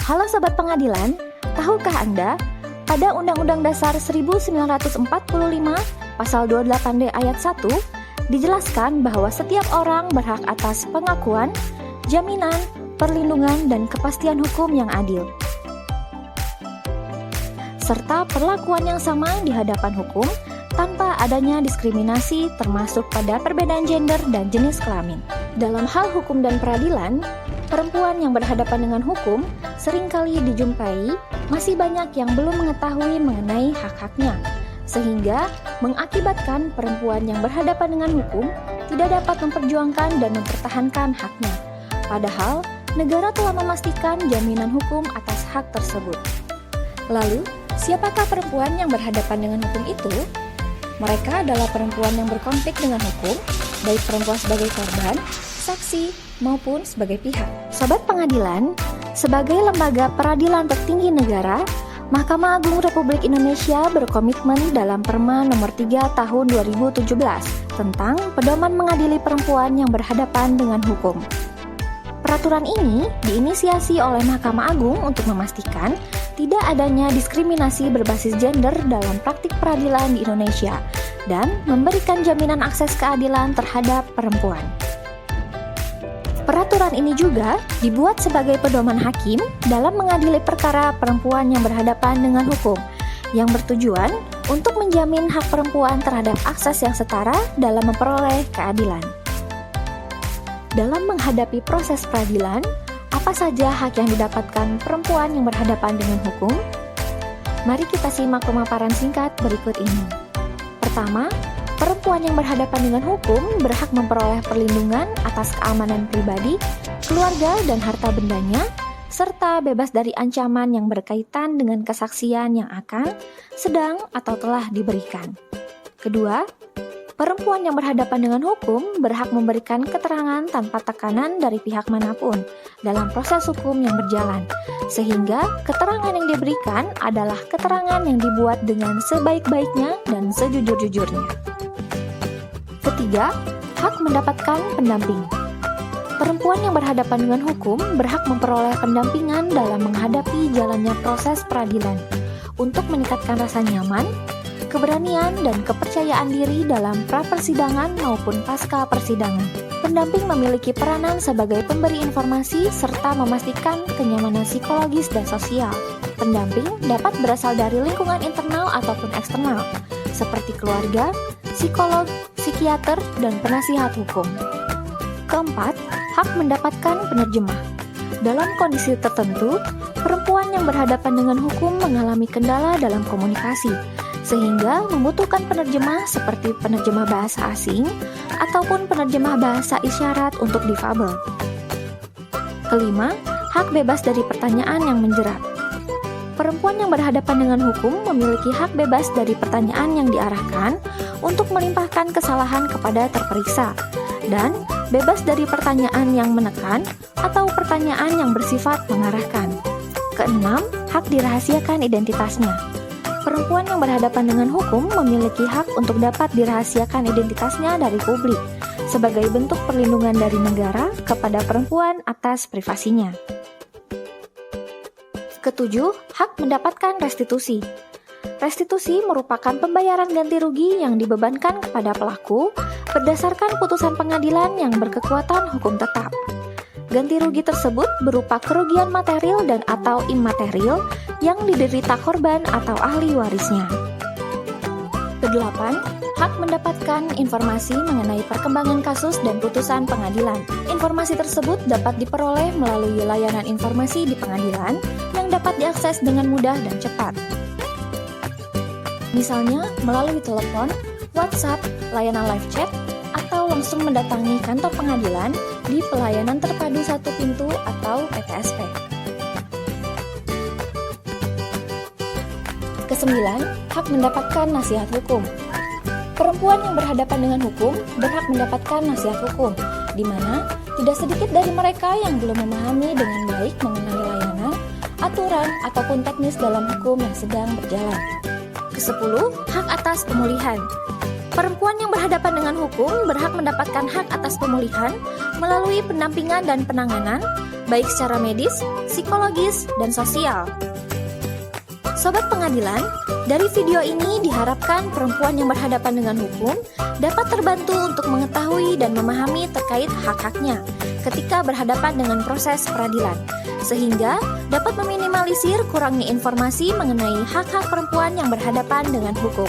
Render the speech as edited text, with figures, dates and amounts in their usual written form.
Halo Sobat Pengadilan, tahukah Anda, pada Undang-Undang Dasar 1945, Pasal 28D ayat 1, dijelaskan bahwa setiap orang berhak atas pengakuan, jaminan, perlindungan, dan kepastian hukum yang adil, serta perlakuan yang sama di hadapan hukum tanpa adanya diskriminasi termasuk pada perbedaan gender dan jenis kelamin. Dalam hal hukum dan peradilan, perempuan yang berhadapan dengan hukum seringkali dijumpai masih banyak yang belum mengetahui mengenai hak-haknya, sehingga mengakibatkan perempuan yang berhadapan dengan hukum tidak dapat memperjuangkan dan mempertahankan haknya. Padahal, negara telah memastikan jaminan hukum atas hak tersebut. Lalu, siapakah perempuan yang berhadapan dengan hukum itu? Mereka adalah perempuan yang berkonflik dengan hukum, baik perempuan sebagai korban, saksi, maupun sebagai pihak. Sobat Pengadilan, sebagai lembaga peradilan tertinggi negara, Mahkamah Agung Republik Indonesia berkomitmen dalam Perma Nomor 3 Tahun 2017 tentang pedoman mengadili perempuan yang berhadapan dengan hukum. Peraturan ini diinisiasi oleh Mahkamah Agung untuk memastikan tidak adanya diskriminasi berbasis gender dalam praktik peradilan di Indonesia dan memberikan jaminan akses keadilan terhadap perempuan. Peraturan ini juga dibuat sebagai pedoman hakim dalam mengadili perkara perempuan yang berhadapan dengan hukum, yang bertujuan untuk menjamin hak perempuan terhadap akses yang setara dalam memperoleh keadilan. Dalam menghadapi proses peradilan, apa saja hak yang didapatkan perempuan yang berhadapan dengan hukum? Mari kita simak pemaparan singkat berikut ini. Pertama, perempuan yang berhadapan dengan hukum berhak memperoleh perlindungan atas keamanan pribadi, keluarga, dan harta bendanya, serta bebas dari ancaman yang berkaitan dengan kesaksian yang akan, sedang, atau telah diberikan. Kedua, perempuan yang berhadapan dengan hukum berhak memberikan keterangan tanpa tekanan dari pihak manapun dalam proses hukum yang berjalan, sehingga keterangan yang diberikan adalah keterangan yang dibuat dengan sebaik-baiknya dan sejujur-jujurnya. Ketiga, hak mendapatkan pendamping. Perempuan yang berhadapan dengan hukum berhak memperoleh pendampingan dalam menghadapi jalannya proses peradilan untuk meningkatkan rasa nyaman, keberanian, dan kepercayaan diri dalam pra-persidangan maupun pasca persidangan. Pendamping memiliki peranan sebagai pemberi informasi serta memastikan kenyamanan psikologis dan sosial. Pendamping dapat berasal dari lingkungan internal ataupun eksternal, seperti keluarga, psikolog, psikiater, dan penasihat hukum. Keempat, hak mendapatkan penerjemah. Dalam kondisi tertentu, perempuan yang berhadapan dengan hukum mengalami kendala dalam komunikasi, sehingga membutuhkan penerjemah seperti penerjemah bahasa asing ataupun penerjemah bahasa isyarat untuk difabel. Kelima, hak bebas dari pertanyaan yang menjerat. Perempuan yang berhadapan dengan hukum memiliki hak bebas dari pertanyaan yang diarahkan untuk melimpahkan kesalahan kepada terperiksa, dan bebas dari pertanyaan yang menekan atau pertanyaan yang bersifat mengarahkan. Keenam, hak dirahasiakan identitasnya. Perempuan yang berhadapan dengan hukum memiliki hak untuk dapat dirahasiakan identitasnya dari publik, sebagai bentuk perlindungan dari negara kepada perempuan atas privasinya. Ketujuh, hak mendapatkan restitusi. Restitusi merupakan pembayaran ganti rugi yang dibebankan kepada pelaku berdasarkan putusan pengadilan yang berkekuatan hukum tetap. Ganti rugi tersebut berupa kerugian material dan atau imaterial yang diderita korban atau ahli warisnya. Kedelapan, hak mendapatkan informasi mengenai perkembangan kasus dan putusan pengadilan. Informasi tersebut dapat diperoleh melalui layanan informasi di pengadilan yang dapat diakses dengan mudah dan cepat. Misalnya melalui telepon, WhatsApp, layanan live chat, atau langsung mendatangi kantor pengadilan di Pelayanan Terpadu Satu Pintu atau PTSP. Kesembilan, hak mendapatkan nasihat hukum. Perempuan yang berhadapan dengan hukum berhak mendapatkan nasihat hukum, di mana tidak sedikit dari mereka yang belum memahami dengan baik mengenai layanan, aturan, ataupun teknis dalam hukum yang sedang berjalan. Kesepuluh, hak atas pemulihan. Perempuan yang berhadapan dengan hukum berhak mendapatkan hak atas pemulihan melalui pendampingan dan penanganan baik secara medis, psikologis, dan sosial. Sobat pengadilan, dari video ini diharapkan perempuan yang berhadapan dengan hukum dapat terbantu untuk mengetahui dan memahami terkait hak-haknya ketika berhadapan dengan proses peradilan, sehingga dapat meminimalisir kurangnya informasi mengenai hak-hak perempuan yang berhadapan dengan hukum.